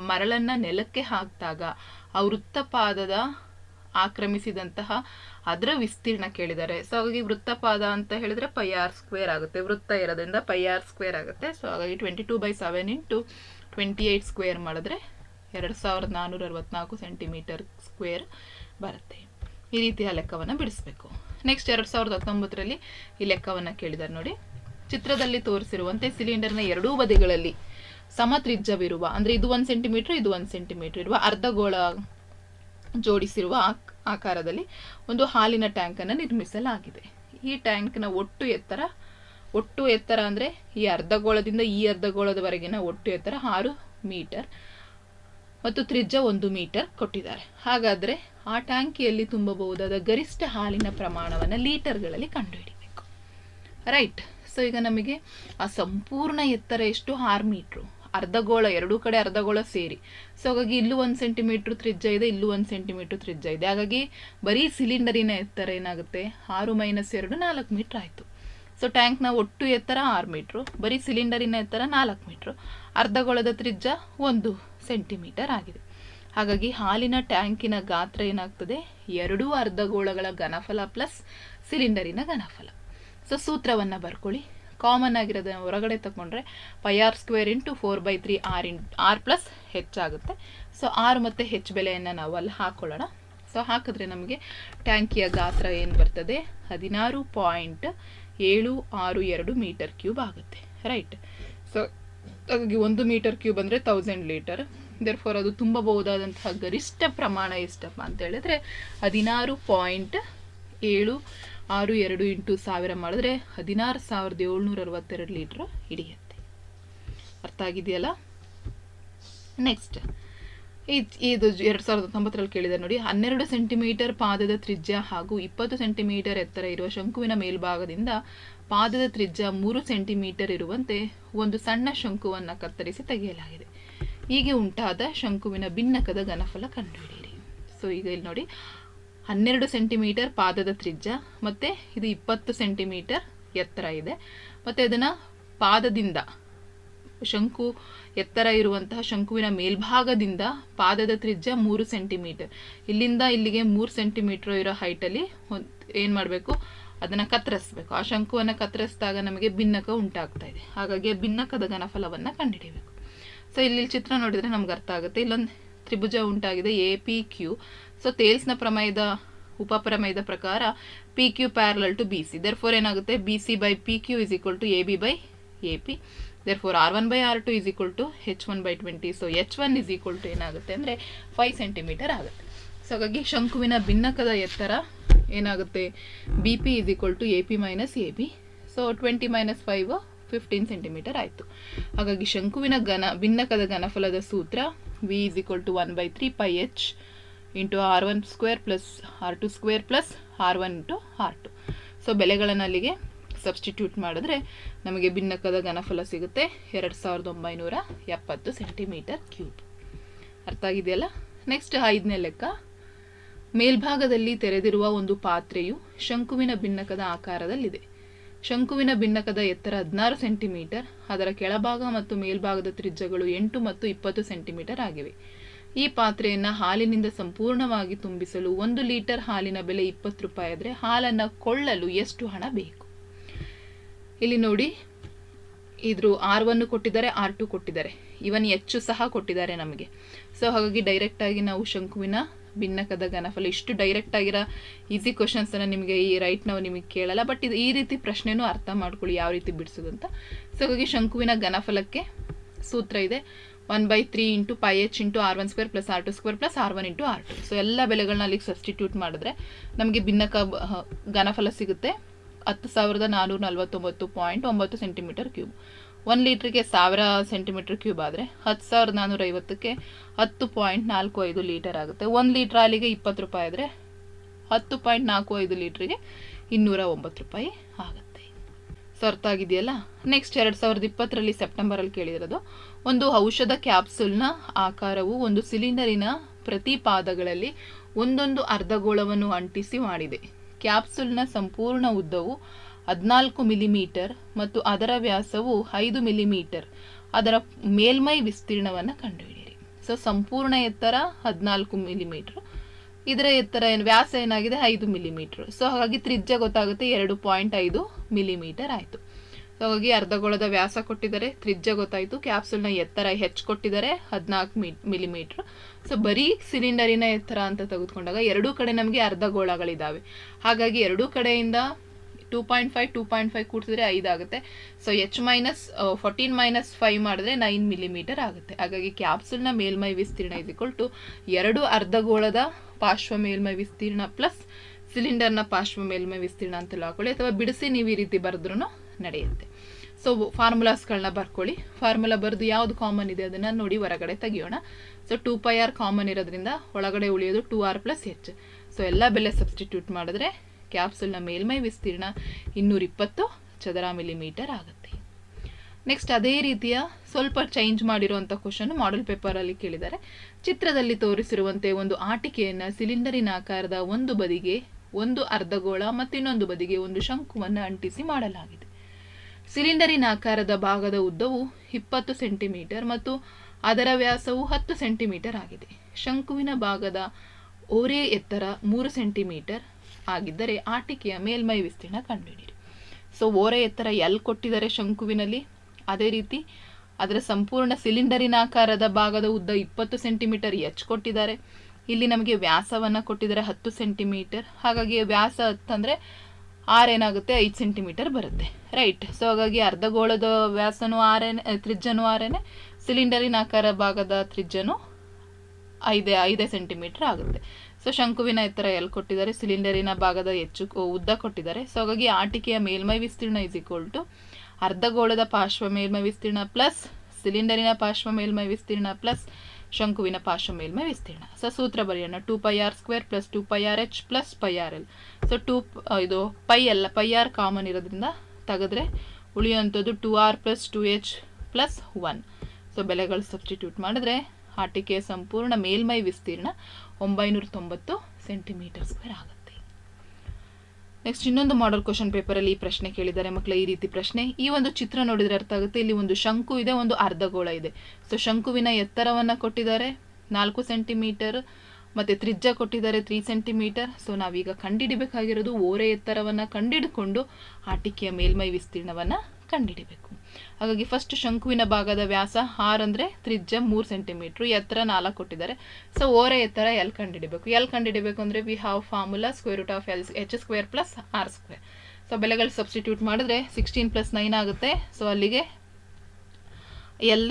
ಮರಳನ್ನು ನೆಲಕ್ಕೆ ಹಾಕಿದಾಗ ಆ ವೃತ್ತಪಾದದ ಆಕ್ರಮಿಸಿದಂತಹ ಅದರ ವಿಸ್ತೀರ್ಣ ಕೇಳಿದ್ದಾರೆ. ಸೊ ಹಾಗಾಗಿ ವೃತ್ತಪಾದ ಅಂತ ಹೇಳಿದ್ರೆ πr² ಆಗುತ್ತೆ. ವೃತ್ತ ಇರೋದ್ರಿಂದ πr² ಆಗುತ್ತೆ. ಸೊ ಹಾಗಾಗಿ 22/7 × 28 ಸ್ಕ್ವೇರ್ ಮಾಡಿದ್ರೆ 2464 ಸೆಂಟಿಮೀಟರ್ ಸ್ಕ್ವೇರ್ ಬರುತ್ತೆ. ಈ ರೀತಿಯ ಲೆಕ್ಕವನ್ನು ಬಿಡಿಸ್ಬೇಕು. ನೆಕ್ಸ್ಟ್ 2019ರಲ್ಲಿ ಈ ಲೆಕ್ಕವನ್ನು ಕೇಳಿದ್ದಾರೆ ನೋಡಿ. ಚಿತ್ರದಲ್ಲಿ ತೋರಿಸಿರುವಂತೆ ಸಿಲಿಂಡರ್ನ ಎರಡೂ ಬದಿಗಳಲ್ಲಿ ಸಮತ್ರಿಜ್ಯವಿರುವ, ಅಂದರೆ ಇದು 1 ಸೆಂಟಿಮೀಟರ್, ಇದು 1 ಸೆಂಟಿಮೀಟರ್ ಇರುವ ಅರ್ಧಗೋಳ ಜೋಡಿಸಿರುವ ಆಕಾರದಲ್ಲಿ ಒಂದು ಹಾಲಿನ ಟ್ಯಾಂಕನ್ನು ನಿರ್ಮಿಸಲಾಗಿದೆ. ಈ ಟ್ಯಾಂಕ್ನ ಒಟ್ಟು ಎತ್ತರ ಅಂದರೆ ಈ ಅರ್ಧಗೋಳದಿಂದ ಈ ಅರ್ಧಗೋಳದವರೆಗಿನ ಒಟ್ಟು ಎತ್ತರ 6 ಮೀಟರ್ ಮತ್ತು ತ್ರಿಜ್ಯ 1 ಮೀಟರ್ ಕೊಟ್ಟಿದ್ದಾರೆ. ಹಾಗಾದರೆ ಆ ಟ್ಯಾಂಕಿಯಲ್ಲಿ ತುಂಬಬಹುದಾದ ಗರಿಷ್ಠ ಹಾಲಿನ ಪ್ರಮಾಣವನ್ನು ಲೀಟರ್ಗಳಲ್ಲಿ ಕಂಡುಹಿಡಿಯಬೇಕು. ರೈಟ್. ಸೊ ಈಗ ನಮಗೆ ಆ ಸಂಪೂರ್ಣ ಎತ್ತರ ಎಷ್ಟು, 6 ಮೀಟ್ರು. ಅರ್ಧಗೋಳ, ಎರಡೂ ಕಡೆ ಅರ್ಧಗೋಳ ಸೇರಿ. ಸೊ ಹಾಗಾಗಿ ಇಲ್ಲೂ 1 ಸೆಂಟಿಮೀಟ್ರ್ ತ್ರಿಜ್ಯ ಇದೆ, ಇಲ್ಲೂ 1 ಸೆಂಟಿಮೀಟ್ರ್ ತ್ರಿಜ್ಯ ಇದೆ. ಹಾಗಾಗಿ ಬರೀ ಸಿಲಿಂಡರಿನ ಎತ್ತರ ಏನಾಗುತ್ತೆ, 6 - 2 4 ಮೀಟ್ರ್ ಆಯಿತು. ಸೊ ಟ್ಯಾಂಕ್ನ ಒಟ್ಟು ಎತ್ತರ 6 ಮೀಟ್ರು, ಬರೀ ಸಿಲಿಂಡರಿನ ಎತ್ತರ 4 ಮೀಟ್ರು, ಅರ್ಧಗೋಳದ ತ್ರಿಜ್ಯ 1 ಸೆಂಟಿಮೀಟರ್ ಆಗಿದೆ. ಹಾಗಾಗಿ ಹಾಲಿನ ಟ್ಯಾಂಕಿನ ಗಾತ್ರ ಏನಾಗ್ತದೆ, 2 ಅರ್ಧಗೋಳಗಳ ಘನಫಲ ಪ್ಲಸ್ ಸಿಲಿಂಡರಿನ ಘನಫಲ. ಸೊ ಸೂತ್ರವನ್ನು ಬರ್ಕೊಳ್ಳಿ. ಕಾಮನ್ ಆಗಿರೋದನ್ನು ಹೊರಗಡೆ ತಗೊಂಡ್ರೆ πr² × 4/3 r ಪ್ಲಸ್ h ಆಗುತ್ತೆ. ಸೊ ಆರ್ ಮತ್ತು ಹೆಚ್ ಬೆಲೆಯನ್ನು ನಾವು ಅಲ್ಲಿ ಹಾಕ್ಕೊಳ್ಳೋಣ. ಸೊ ಹಾಕಿದ್ರೆ ನಮಗೆ ಟ್ಯಾಂಕಿಯ ಗಾತ್ರ ಏನು ಬರ್ತದೆ, 16.762 ಮೀಟರ್ ಕ್ಯೂಬ್ ಆಗುತ್ತೆ. ರೈಟ್. ಸೊ ಹಾಗಾಗಿ 1 ಮೀಟರ್ ಕ್ಯೂಬ್ ಅಂದರೆ 1000 ಲೀಟರ್. ದೇರ್ಫೋರ್ ಅದು ತುಂಬಬಹುದಾದಂತಹ ಗರಿಷ್ಠ ಪ್ರಮಾಣ ಎಷ್ಟಪ್ಪ ಅಂತ ಹೇಳಿದ್ರೆ 16.762 × 1000 ಮಾಡಿದ್ರೆ 16,762 ಲೀಟ್ರ್ ಹಿಡಿಯುತ್ತೆ. ಅರ್ಥ ಆಗಿದೆಯಲ್ಲ. ನೆಕ್ಸ್ಟ್ ಇದು 2019ರಲ್ಲಿ ಕೇಳಿದೆ ನೋಡಿ. 12 ಸೆಂಟಿಮೀಟರ್ ಪಾದದ ತ್ರಿಜ್ಯ ಹಾಗೂ 20 ಸೆಂಟಿಮೀಟರ್ ಎತ್ತರ ಇರುವ ಶಂಕುವಿನ ಮೇಲ್ಭಾಗದಿಂದ ಪಾದದ ತ್ರಿಜ್ಯ 3 ಸೆಂಟಿಮೀಟರ್ ಇರುವಂತೆ ಒಂದು ಸಣ್ಣ ಶಂಕುವನ್ನು ಕತ್ತರಿಸಿ ತೆಗೆಯಲಾಗಿದೆ. ಹೀಗೆ ಉಂಟಾದ ಶಂಕುವಿನ ಭಿನ್ನಕದ ಘನಫಲ ಕಂಡುಹಿಡಿಯಿರಿ. ಸೊ ಈಗ ಇಲ್ಲಿ ನೋಡಿ, 12 ಸೆಂಟಿಮೀಟರ್ ಪಾದದ ತ್ರಿಜ್ಯ ಮತ್ತು ಇದು 20 ಸೆಂಟಿಮೀಟರ್ ಎತ್ತರ ಇದೆ. ಮತ್ತು ಇದನ್ನು ಪಾದದಿಂದ, ಶಂಕು ಎತ್ತರ ಇರುವಂತಹ ಶಂಕುವಿನ ಮೇಲ್ಭಾಗದಿಂದ ಪಾದದ ತ್ರಿಜ್ಯ 3 ಸೆಂಟಿಮೀಟರ್, ಇಲ್ಲಿಂದ ಇಲ್ಲಿಗೆ 3 ಸೆಂಟಿಮೀಟರ್ ಇರೋ ಹೈಟಲ್ಲಿ ಏನು ಮಾಡಬೇಕು, ಅದನ್ನು ಕತ್ತರಿಸಬೇಕು. ಆ ಶಂಕುವನ್ನು ಕತ್ತರಿಸಿದಾಗ ನಮಗೆ ಭಿನ್ನಕ ಉಂಟಾಗ್ತಾ ಇದೆ. ಹಾಗಾಗಿ ಭಿನ್ನಕದ ಘನಫಲವನ್ನು ಕಂಡುಹಿಡಿಯಬೇಕು. ಸೊ ಇಲ್ಲಿ ಚಿತ್ರ ನೋಡಿದರೆ ನಮ್ಗೆ ಅರ್ಥ ಆಗುತ್ತೆ. ಇಲ್ಲೊಂದು ತ್ರಿಭುಜ ಉಂಟಾಗಿದೆ APQ. ಸೊ ತೇಲ್ಸ್ನ ಪ್ರಮೇಯದ ಉಪಪ್ರಮೇಯದ ಪ್ರಕಾರ PQ parallel to BC. Therefore ಏನಾಗುತ್ತೆ, BC/PQ is equal to AB/AP. Therefore R1/R2 is equal to H1/20. So H1 is equal to ಏನಾಗುತ್ತೆ ಅಂದರೆ 5 ಸೆಂಟಿಮೀಟರ್ ಆಗುತ್ತೆ. ಸೊ ಹಾಗಾಗಿ ಶಂಕುವಿನ ಭಿನ್ನಕದ ಎತ್ತರ ಏನಾಗುತ್ತೆ, BP is equal to AP - AB. So 20 - 5 15 centimetre ಆಯಿತು. ಹಾಗಾಗಿ ಶಂಕುವಿನ ಭಿನ್ನಕದ ಘನಫಲದ ಸೂತ್ರ V is equal to 1/3 πh into R1² plus R2² plus R1 into R2. So ಬೆಲೆಗಳನ್ನು ಅಲ್ಲಿಗೆ ಸಬ್ಸ್ಟಿಟ್ಯೂಟ್ ಮಾಡಿದ್ರೆ ನಮಗೆ ಭಿನ್ನಕದ ಘನಫಲ ಸಿಗುತ್ತೆ 2970 ಸೆಂಟಿಮೀಟರ್ ಕ್ಯೂಬ್. ಅರ್ಥ ಆಗಿದೆಯಲ್ಲ. ನೆಕ್ಸ್ಟ್ 5ನೇ ಲೆಕ್ಕ. ಮೇಲ್ಭಾಗದಲ್ಲಿ ತೆರೆದಿರುವ ಒಂದು ಪಾತ್ರೆಯು ಶಂಕುವಿನ ಭಿನ್ನಕದ ಆಕಾರದಲ್ಲಿದೆ. ಶಂಕುವಿನ ಭಿನ್ನಕದ ಎತ್ತರ 16 ಸೆಂಟಿಮೀಟರ್, ಅದರ ಕೆಳಭಾಗ ಮತ್ತು ಮೇಲ್ಭಾಗದ ತ್ರಿಜ್ಯಗಳು 8 ಮತ್ತು 20 ಸೆಂಟಿಮೀಟರ್ ಆಗಿವೆ. ಈ ಪಾತ್ರೆಯನ್ನು ಹಾಲಿನಿಂದ ಸಂಪೂರ್ಣವಾಗಿ ತುಂಬಿಸಲು 1 ಲೀಟರ್ ಹಾಲಿನ ಬೆಲೆ 20 ರೂಪಾಯಿ ಆದರೆ ಹಾಲನ್ನು ಕೊಳ್ಳಲು ಎಷ್ಟು ಹಣ ಬೇಕು? ಇಲ್ಲಿ ನೋಡಿ, ಇದ್ರ R1 ಕೊಟ್ಟಿದ್ದಾರೆ, R2 ಕೊಟ್ಟಿದ್ದಾರೆ, ಇವನ್ ಹೆಚ್ಚು ಸಹ ಕೊಟ್ಟಿದ್ದಾರೆ ನಮಗೆ. ಸೊ ಹಾಗಾಗಿ ಡೈರೆಕ್ಟ್ ಆಗಿ ನಾವು ಶಂಕುವಿನ ಭಿನ್ನಕದ ಘನಫಲ, ಇಷ್ಟು ಡೈರೆಕ್ಟ್ ಆಗಿರೋ ಈಸಿ ಕ್ವಶನ್ಸ್ ಅನ್ನ ನಿಮಗೆ ಈ ರೈಟ್ ನಾವು ನಿಮಗೆ ಕೇಳಲ್ಲ, ಬಟ್ ಇದು ಈ ರೀತಿ ಪ್ರಶ್ನೆನೂ ಅರ್ಥ ಮಾಡ್ಕೊಳ್ಳಿ ಯಾವ ರೀತಿ ಬಿಡಿಸೋದು ಅಂತ. ಸೊ ಹಾಗಾಗಿ ಶಂಕುವಿನ ಘನಫಲಕ್ಕೆ ಸೂತ್ರ ಇದೆ 1/3 × πh × R1² + R2² + R1 × R2. So ಎಲ್ಲ ಬೆಲೆಗಳನ್ನ ಅಲ್ಲಿಗೆ ಸಬ್ಸ್ಟಿಟ್ಯೂಟ್ ಮಾಡಿದ್ರೆ ನಮಗೆ ಭಿನ್ನಕ ಘನಫಲ ಸಿಗುತ್ತೆ 10,449.9 cm3. 1 ಲೀಟ್ರಿಗೆ 1000 cm3 ಆದರೆ 10,450ಕ್ಕೆ 10.45 ಲೀಟರ್ ಆಗುತ್ತೆ. 1 ಲೀಟರ್ ಹಾಲಿಗೆ 20 ರೂಪಾಯಿ ಆದರೆ 10.45 ಲೀಟ್ರಿಗೆ 209 ರೂಪಾಯಿ ಆಗುತ್ತೆ. ಸೊ ಅರ್ಥ ಆಗಿದೆಯಲ್ಲ. ನೆಕ್ಸ್ಟ್ 2020ರಲ್ಲಿ ಸೆಪ್ಟೆಂಬರಲ್ಲಿ ಕೇಳಿರೋದು, ಒಂದು ಔಷಧ ಕ್ಯಾಪ್ಸೂಲ್ನ ಆಕಾರವು ಒಂದು ಸಿಲಿಂಡರಿನ ಪ್ರತಿ ಪಾದಗಳಲ್ಲಿ ಒಂದೊಂದು ಅರ್ಧಗೋಳವನ್ನು ಅಂಟಿಸಿ ಮಾಡಿದೆ. ಕ್ಯಾಪ್ಸೂಲ್ನ ಸಂಪೂರ್ಣ ಉದ್ದವು 14 ಮಿಲಿಮೀಟರ್ ಮತ್ತು ಅದರ ವ್ಯಾಸವು 5 ಮಿಲಿಮೀಟರ್. ಅದರ ಮೇಲ್ಮೈ ವಿಸ್ತೀರ್ಣವನ್ನು ಕಂಡುಹಿಡಿಯಿರಿ. ಸೊ ಸಂಪೂರ್ಣ ಎತ್ತರ 14 ಮಿಲಿಮೀಟರ್, ಇದರ ಎತ್ತರ ವ್ಯಾಸ ಏನಾಗಿದೆ 5 ಮಿಲಿಮೀಟರ್. ಸೊ ಹಾಗಾಗಿ ತ್ರಿಜ್ಯ ಗೊತ್ತಾಗುತ್ತೆ 2.5 ಮಿಲಿಮೀಟರ್ ಆಯಿತು. ಸೊ ಹಾಗಾಗಿ ಅರ್ಧಗೋಳದ ವ್ಯಾಸ ಕೊಟ್ಟಿದ್ದಾರೆ, ತ್ರಿಜ್ಯ ಗೊತ್ತಾಯಿತು, ಕ್ಯಾಪ್ಸೂಲ್ನ ಎತ್ತರ ಹೆಚ್ಚು ಕೊಟ್ಟಿದ್ದಾರೆ 14 ಮಿಲಿಮೀಟರ್. ಸೊ ಬರೀ ಸಿಲಿಂಡರಿನ ಎತ್ತರ ಅಂತ ತೆಗೆದುಕೊಂಡಾಗ ಎರಡೂ ಕಡೆ ನಮಗೆ ಅರ್ಧಗೋಳಗಳಿದ್ದಾವೆ. ಹಾಗಾಗಿ ಎರಡೂ ಕಡೆಯಿಂದ 2.5 ಕೂಡಿಸಿದ್ರೆ 5 ಆಗುತ್ತೆ. ಸೊ H-14 - 5 ಮಾಡಿದ್ರೆ 9 ಮಿಲಿಮೀಟರ್ ಆಗುತ್ತೆ. ಹಾಗಾಗಿ ಕ್ಯಾಪ್ಸೂಲ್ನ ಮೇಲ್ಮೈ ವಿಸ್ತೀರ್ಣ = 2 ಅರ್ಧಗೋಳದ ಪಾರ್ಶ್ವ ಮೇಲ್ಮೈ ವಿಸ್ತೀರ್ಣ ಪ್ಲಸ್ ಸಿಲಿಂಡರ್ನ ಪಾರ್ಶ್ವ ಮೇಲ್ಮೈ ವಿಸ್ತೀರ್ಣ ಅಂತ ಹಾಕೊಳ್ಳಿ, ಅಥವಾ ಬಿಡಿಸಿ ನೀವು ಈ ರೀತಿ ಬರೆದ್ರೂ ನಡೆಯುತ್ತೆ. ಸೊ ಫಾರ್ಮುಲಾಸ್ಗಳನ್ನ ಬರ್ಕೊಳ್ಳಿ. ಫಾರ್ಮುಲಾ ಬರೆದು ಯಾವುದು ಕಾಮನ್ ಇದೆ ಅದನ್ನು ನೋಡಿ ಹೊರಗಡೆ ತೆಗಿಯೋಣ. ಸೊ 2πr ಕಾಮನ್ ಇರೋದ್ರಿಂದ ಒಳಗಡೆ ಉಳಿಯೋದು 2r + h. ಸೊ ಎಲ್ಲ ಬೆಲೆ ಸಬ್ಸ್ಟಿಟ್ಯೂಟ್ ಮಾಡಿದ್ರೆ ಕ್ಯಾಪ್ಸೂಲ್ನ ಮೇಲ್ಮೈ ವಿಸ್ತೀರ್ಣ 220 ಚದರ ಮಿಲಿಮೀಟರ್ ಆಗುತ್ತೆ. ನೆಕ್ಸ್ಟ್ ಅದೇ ರೀತಿಯ ಸ್ವಲ್ಪ ಚೇಂಜ್ ಮಾಡಿರುವಂಥ ಕ್ವಶನ್ ಮಾಡೆಲ್ ಪೇಪರಲ್ಲಿ ಕೇಳಿದ್ದಾರೆ. ಚಿತ್ರದಲ್ಲಿ ತೋರಿಸಿರುವಂತೆ ಒಂದು ಆಟಿಕೆಯನ್ನು ಸಿಲಿಂಡರಿನ ಆಕಾರದ ಒಂದು ಬದಿಗೆ ಒಂದು ಅರ್ಧಗೋಳ ಮತ್ತು ಇನ್ನೊಂದು ಬದಿಗೆ ಒಂದು ಶಂಕುವನ್ನು ಅಂಟಿಸಿ ಮಾಡಲಾಗಿದೆ. ಸಿಲಿಂಡರಿನ ಆಕಾರದ ಭಾಗದ ಉದ್ದವು 20 ಸೆಂಟಿಮೀಟರ್ ಮತ್ತು ಅದರ ವ್ಯಾಸವು 10 ಸೆಂಟಿಮೀಟರ್ ಆಗಿದೆ. ಶಂಕುವಿನ ಭಾಗದ ಓರೆ ಎತ್ತರ 3 ಸೆಂಟಿಮೀಟರ್ ಆಗಿದ್ದರೆ ಆಟಿಕೆಯ ಮೇಲ್ಮೈ ವಿಸ್ತೀರ್ಣ ಕಂಡುಹಿಡಿಯಿರಿ. ಸೊ ಓರೆ ಎತ್ತರ L ಕೊಟ್ಟಿದ್ದಾರೆ ಶಂಕುವಿನಲ್ಲಿ, ಅದೇ ರೀತಿ ಅದರ ಸಂಪೂರ್ಣ ಸಿಲಿಂಡರಿನ ಆಕಾರದ ಭಾಗದ ಉದ್ದ 20 ಸೆಂಟಿಮೀಟರ್ H ಕೊಟ್ಟಿದ್ದಾರೆ. ಇಲ್ಲಿ ನಮಗೆ ವ್ಯಾಸವನ್ನು ಕೊಟ್ಟಿದ್ದಾರೆ 10 ಸೆಂಟಿಮೀಟರ್. ಹಾಗಾಗಿ ವ್ಯಾಸ 10 ಅಂದರೆ R ಏನಾಗುತ್ತೆ 5 ಸೆಂಟಿಮೀಟರ್ ಬರುತ್ತೆ, ರೈಟ್. ಸೊ ಹಾಗಾಗಿ ಅರ್ಧಗೋಳದ ವ್ಯಾಸನೂ ತ್ರಿಜ್ಯನೂ ಆರೇನೆ, ಸಿಲಿಂಡರಿನ ಆಕಾರ ಭಾಗದ ತ್ರಿಜ್ಯನೂ 5 ಸೆಂಟಿಮೀಟರ್ ಆಗುತ್ತೆ. ಸೊ ಶಂಕುವಿನ ಎತ್ತರ L ಕೊಟ್ಟಿದ್ದಾರೆ, ಸಿಲಿಂಡರಿನ ಭಾಗದ ಉದ್ದ ಕೊಟ್ಟಿದ್ದಾರೆ. ಸೊ ಹಾಗಾಗಿ ಆಟಿಕೆಯ ಮೇಲ್ಮೈ ವಿಸ್ತೀರ್ಣ = ಅರ್ಧಗೋಳದ ಪಾರ್ಶ್ವ ಮೇಲ್ಮೈ ವಿಸ್ತೀರ್ಣ ಪ್ಲಸ್ ಸಿಲಿಂಡರಿನ ಪಾರ್ಶ್ವ ಮೇಲ್ಮೈ ವಿಸ್ತೀರ್ಣ ಪ್ಲಸ್ ಶಂಕುವಿನ ಪಾರ್ಶ್ವ ಮೇಲ್ಮೈ ವಿಸ್ತೀರ್ಣ. ಸೊ ಸೂತ್ರ ಬರೆಯೋಣ. 2πr² + 2πrh + πrl. So πr common ಇರೋದ್ರಿಂದ ತೆಗೆದ್ರೆ ಉಳಿಯುವಂಥದ್ದು 2r + 2h + 1. ಸೊ ಬೆಲೆಗಳು ಸಬ್ಸ್ಟಿಟ್ಯೂಟ್ ಮಾಡಿದ್ರೆ ಆಟಿಕೆಯ ಸಂಪೂರ್ಣ ಮೇಲ್ಮೈ ವಿಸ್ತೀರ್ಣ 990 ಸೆಂಟಿಮೀಟರ್² ಆಗುತ್ತೆ. ನೆಕ್ಸ್ಟ್ ಇನ್ನೊಂದು ಮಾಡೆಲ್ ಕ್ವಶನ್ ಪೇಪರಲ್ಲಿ ಈ ಪ್ರಶ್ನೆ ಕೇಳಿದ್ದಾರೆ ಮಕ್ಕಳ. ಈ ರೀತಿ ಪ್ರಶ್ನೆ, ಈ ಒಂದು ಚಿತ್ರ ನೋಡಿದ್ರೆ ಅರ್ಥ ಆಗುತ್ತೆ. ಇಲ್ಲಿ ಒಂದು ಶಂಕು ಇದೆ, ಒಂದು ಅರ್ಧಗೋಳ ಇದೆ. ಸೊ ಶಂಕುವಿನ ಎತ್ತರವನ್ನು ಕೊಟ್ಟಿದ್ದಾರೆ 4 ಸೆಂಟಿಮೀಟರ್ ಮತ್ತು ತ್ರಿಜ್ಯ ಕೊಟ್ಟಿದ್ದಾರೆ 3 ಸೆಂಟಿಮೀಟರ್. ಸೊ ನಾವೀಗ ಕಂಡುಹಿಡಿಬೇಕಾಗಿರೋದು ಓರೆ ಎತ್ತರವನ್ನು ಕಂಡುಹಿಡ್ಕೊಂಡು ಆಟಿಕೆಯ ಮೇಲ್ಮೈ ವಿಸ್ತೀರ್ಣವನ್ನು ಕಂಡುಹಿಡಿಬೇಕು. ಹಾಗಾಗಿ ಫಸ್ಟ್ ಶಂಕುವಿನ ಭಾಗದ ವ್ಯಾಸ r ಅಂದರೆ ತ್ರಿಜ್ಯ 3 ಸೆಂಟಿಮೀಟರ್, ಎತ್ತರ 4 ಕೊಟ್ಟಿದ್ದಾರೆ. ಸೊ ಓರೆ ಎತ್ತರ L ಕಂಡುಹಿಡಿಬೇಕು. L ಕಂಡುಹಿಡಿಬೇಕು ಅಂದರೆ we have formula √h² + r². So ಬೆಲೆಗಳು ಸಬ್ಸ್ಟಿಟ್ಯೂಟ್ ಮಾಡಿದ್ರೆ 16 + 9 ಆಗುತ್ತೆ. ಸೊ ಅಲ್ಲಿಗೆ L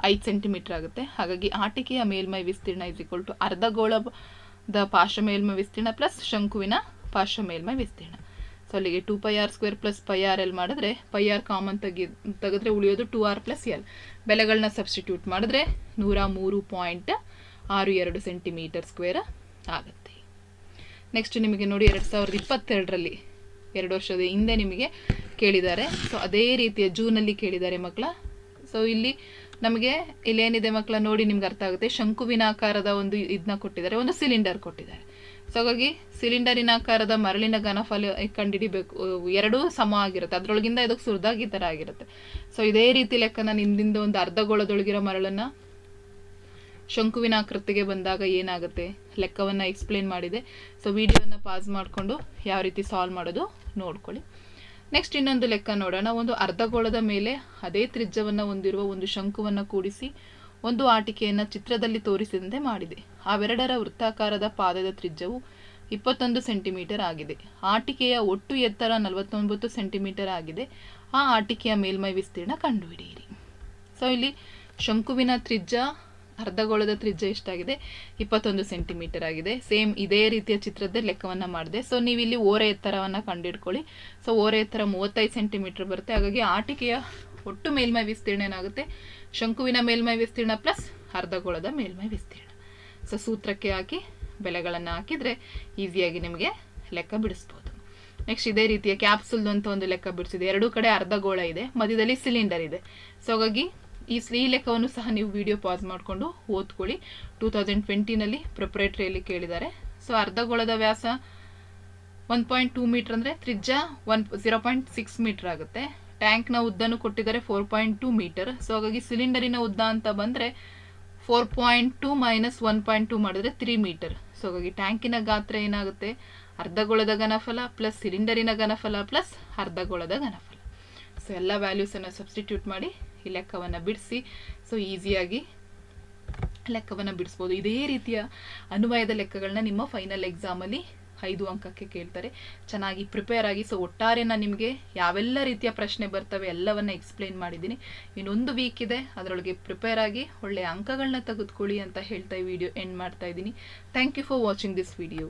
5 ಸೆಂಟಿಮೀಟರ್ ಆಗುತ್ತೆ. ಹಾಗಾಗಿ ಆಟಿಕೆಯ ಮೇಲ್ಮೈ ವಿಸ್ತೀರ್ಣ = ಅರ್ಧಗೋಳದ ಪಾರ್ಶ್ವ ಮೇಲ್ಮೈ ವಿಸ್ತೀರ್ಣ ಪ್ಲಸ್ ಶಂಕುವಿನ ಪಾರ್ಶ್ವ ಮೇಲ್ಮೈ ವಿಸ್ತೀರ್ಣ. ಸೊ ಅಲ್ಲಿಗೆ 2πr² + πrl ಮಾಡಿದ್ರೆ πr ಕಾಮನ್ ತೆಗೆದ್ರೆ ಉಳಿಯೋದು 2r + L. ಬೆಲೆಗಳನ್ನ ಸಬ್ಸ್ಟಿಟ್ಯೂಟ್ ಮಾಡಿದ್ರೆ 103.62 ಸೆಂಟಿಮೀಟರ್² ಆಗುತ್ತೆ. ನೆಕ್ಸ್ಟ್ ನಿಮಗೆ ನೋಡಿ 2022ರಲ್ಲಿ 2 ವರ್ಷದ ಹಿಂದೆ ನಿಮಗೆ ಕೇಳಿದ್ದಾರೆ. ಸೊ ಅದೇ ರೀತಿಯ ಜೂನಲ್ಲಿ ಕೇಳಿದ್ದಾರೆ ಮಕ್ಕಳ. ಸೊ ಇಲ್ಲಿ ನಮಗೆ ಇಲ್ಲೇನಿದೆ ಮಕ್ಕಳ ನೋಡಿ ನಿಮ್ಗೆ ಅರ್ಥ ಆಗುತ್ತೆ. ಶಂಕುವಿನ ಆಕಾರದ ಒಂದು ಇದನ್ನ ಕೊಟ್ಟಿದ್ದಾರೆ, ಒಂದು ಸಿಲಿಂಡರ್ ಕೊಟ್ಟಿದ್ದಾರೆ. ಸೊ ಹಾಗಾಗಿ ಸಿಲಿಂಡರಿನ ಆಕಾರದ ಮರಳಿನ ಘನಫಲ ಕಂಡುಹಿಡಿಬೇಕು. ಎರಡೂ ಸಮ ಆಗಿರುತ್ತೆ, ಅದರೊಳಗಿಂದ ಇದಕ್ಕೆ ಸುರಿದಾಗಿ ಈ ಥರ ಆಗಿರುತ್ತೆ. ಸೊ ಇದೇ ರೀತಿ ಲೆಕ್ಕ ನಾನು ಹಿಂದಿಂದ ಒಂದು ಅರ್ಧಗೋಳದೊಳಗಿರೋ ಮರಳನ್ನು ಶಂಕುವಿನ ಆಕೃತಿಗೆ ಬಂದಾಗ ಏನಾಗುತ್ತೆ ಲೆಕ್ಕವನ್ನು ಎಕ್ಸ್ಪ್ಲೇನ್ ಮಾಡಿದೆ. ಸೊ ವಿಡಿಯೋವನ್ನು ಪಾಸ್ ಮಾಡಿಕೊಂಡು ಯಾವ ರೀತಿ ಸಾಲ್ವ್ ಮಾಡೋದು ನೋಡ್ಕೊಳ್ಳಿ. ನೆಕ್ಸ್ಟ್ ಇನ್ನೊಂದು ಲೆಕ್ಕ ನೋಡೋಣ. ಒಂದು ಅರ್ಧಗೋಳದ ಮೇಲೆ ಅದೇ ತ್ರಿಜ್ಯವನ್ನು ಹೊಂದಿರುವ ಒಂದು ಶಂಕುವನ್ನು ಕೂಡಿಸಿ ಒಂದು ಆಟಿಕೆಯನ್ನು ಚಿತ್ರದಲ್ಲಿ ತೋರಿಸಿದಂತೆ ಮಾಡಿದೆ. ಅವೆರಡರ ವೃತ್ತಾಕಾರದ ಪಾದದ ತ್ರಿಜ್ಯವು 21 ಸೆಂಟಿಮೀಟರ್ ಆಗಿದೆ. ಆಟಿಕೆಯ ಒಟ್ಟು ಎತ್ತರ 49 ಸೆಂಟಿಮೀಟರ್ ಆಗಿದೆ. ಆ ಆಟಿಕೆಯ ಮೇಲ್ಮೈ ವಿಸ್ತೀರ್ಣ ಕಂಡುಹಿಡಿಯಿರಿ. ಸೊ ಇಲ್ಲಿ ಶಂಕುವಿನ ತ್ರಿಜ್ಯ, ಅರ್ಧಗೋಳದ ತ್ರಿಜ್ಯ ಎಷ್ಟಾಗಿದೆ 21 ಸೆಂಟಿಮೀಟರ್ ಆಗಿದೆ. ಸೇಮ್ ಇದೇ ರೀತಿಯ ಚಿತ್ರದ ಲೆಕ್ಕವನ್ನು ಮಾಡಿದೆ. ಸೊ ನೀವು ಇಲ್ಲಿ ಓರೆ ಎತ್ತರವನ್ನು ಕಂಡುಹಿಡ್ಕೊಳ್ಳಿ. ಸೊ ಓರೆ ಎತ್ತರ 35 ಸೆಂಟಿಮೀಟರ್ ಬರುತ್ತೆ. ಹಾಗಾಗಿ ಆಟಿಕೆಯ ಒಟ್ಟು ಮೇಲ್ಮೈ ವಿಸ್ತೀರ್ಣ ಏನಾಗುತ್ತೆ ಶಂಕುವಿನ ಮೇಲ್ಮೈ ವಿಸ್ತೀರ್ಣ ಪ್ಲಸ್ ಅರ್ಧಗೋಳದ ಮೇಲ್ಮೈ ವಿಸ್ತೀರ್ಣ. ಸೊ ಸೂತ್ರಕ್ಕೆ ಹಾಕಿ ಬೆಲೆಗಳನ್ನು ಹಾಕಿದರೆ ಈಸಿಯಾಗಿ ನಿಮಗೆ ಲೆಕ್ಕ ಬಿಡಿಸ್ಬೋದು. ನೆಕ್ಸ್ಟ್ ಇದೇ ರೀತಿಯ ಕ್ಯಾಪ್ಸುಲ್ ಅಂತ ಒಂದು ಲೆಕ್ಕ ಬಿಡಿಸಿದೆ. ಎರಡೂ ಕಡೆ ಅರ್ಧಗೋಳ ಇದೆ, ಮಧ್ಯದಲ್ಲಿ ಸಿಲಿಂಡರ್ ಇದೆ. ಸೊ ಹಾಗಾಗಿ ಈ ಲೆಕ್ಕವನ್ನು ಸಹ ನೀವು ವಿಡಿಯೋ ಪಾಸ್ ಮಾಡಿಕೊಂಡು ಓದ್ಕೊಳ್ಳಿ. 2020ನಲ್ಲಿ ಪ್ರಿಪರೇಟರಿಯಲ್ಲಿ ಕೇಳಿದ್ದಾರೆ. ಸೊ ಅರ್ಧಗೋಳದ ವ್ಯಾಸ 1.2 ಮೀಟರ್ ಅಂದರೆ ತ್ರಿಜ್ಯ 0.6 ಮೀಟರ್ ಆಗುತ್ತೆ. ಟ್ಯಾಂಕ್ನ ಉದ್ದನ್ನು ಕೊಟ್ಟಿದ್ದಾರೆ 4.2 ಮೀಟರ್. ಸೊ ಹಾಗಾಗಿ ಸಿಲಿಂಡರಿನ ಉದ್ದ ಅಂತ ಬಂದರೆ 4.2 ಮೈನಸ್ 1.2 ಮಾಡಿದ್ರೆ 3 ಮೀಟರ್. ಸೊ ಹಾಗಾಗಿ ಟ್ಯಾಂಕಿನ ಗಾತ್ರ ಏನಾಗುತ್ತೆ ಅರ್ಧಗೋಳದ ಘನಫಲ ಪ್ಲಸ್ ಸಿಲಿಂಡರಿನ ಘನಫಲ ಪ್ಲಸ್ ಅರ್ಧಗೋಳದ ಘನಫಲ. ಸೊ ಎಲ್ಲ ವ್ಯಾಲ್ಯೂಸನ್ನು ಸಬ್ಸ್ಟಿಟ್ಯೂಟ್ ಮಾಡಿ ಈ ಲೆಕ್ಕವನ್ನು ಬಿಡಿಸಿ. ಸೊ ಈಸಿಯಾಗಿ ಲೆಕ್ಕವನ್ನು ಬಿಡಿಸ್ಬೋದು. ಇದೇ ರೀತಿಯ ಅನ್ವಯದ ಲೆಕ್ಕಗಳನ್ನ ನಿಮ್ಮ ಫೈನಲ್ ಎಕ್ಸಾಮಲ್ಲಿ 5 ಅಂಕಕ್ಕೆ ಕೇಳ್ತಾರೆ. ಚೆನ್ನಾಗಿ ಪ್ರಿಪೇರ್ ಆಗಿ. ಸೊ ಒಟ್ಟಾರೆ ನಾನು ನಿಮಗೆ ಯಾವೆಲ್ಲ ರೀತಿಯ ಪ್ರಶ್ನೆ ಬರ್ತವೆ ಎಲ್ಲವನ್ನ ಎಕ್ಸ್ಪ್ಲೇನ್ ಮಾಡಿದ್ದೀನಿ. ಇನ್ನೊಂದು ವೀಕ್ ಇದೆ, ಅದರೊಳಗೆ ಪ್ರಿಪೇರ್ ಆಗಿ ಒಳ್ಳೆಯ ಅಂಕಗಳನ್ನ ತೆಗೆದುಕೊಳ್ಳಿ ಅಂತ ಹೇಳ್ತಾ ಈ ವಿಡಿಯೋ ಎಂಡ್ ಮಾಡ್ತಾ ಇದ್ದೀನಿ. Thank you for watching this video.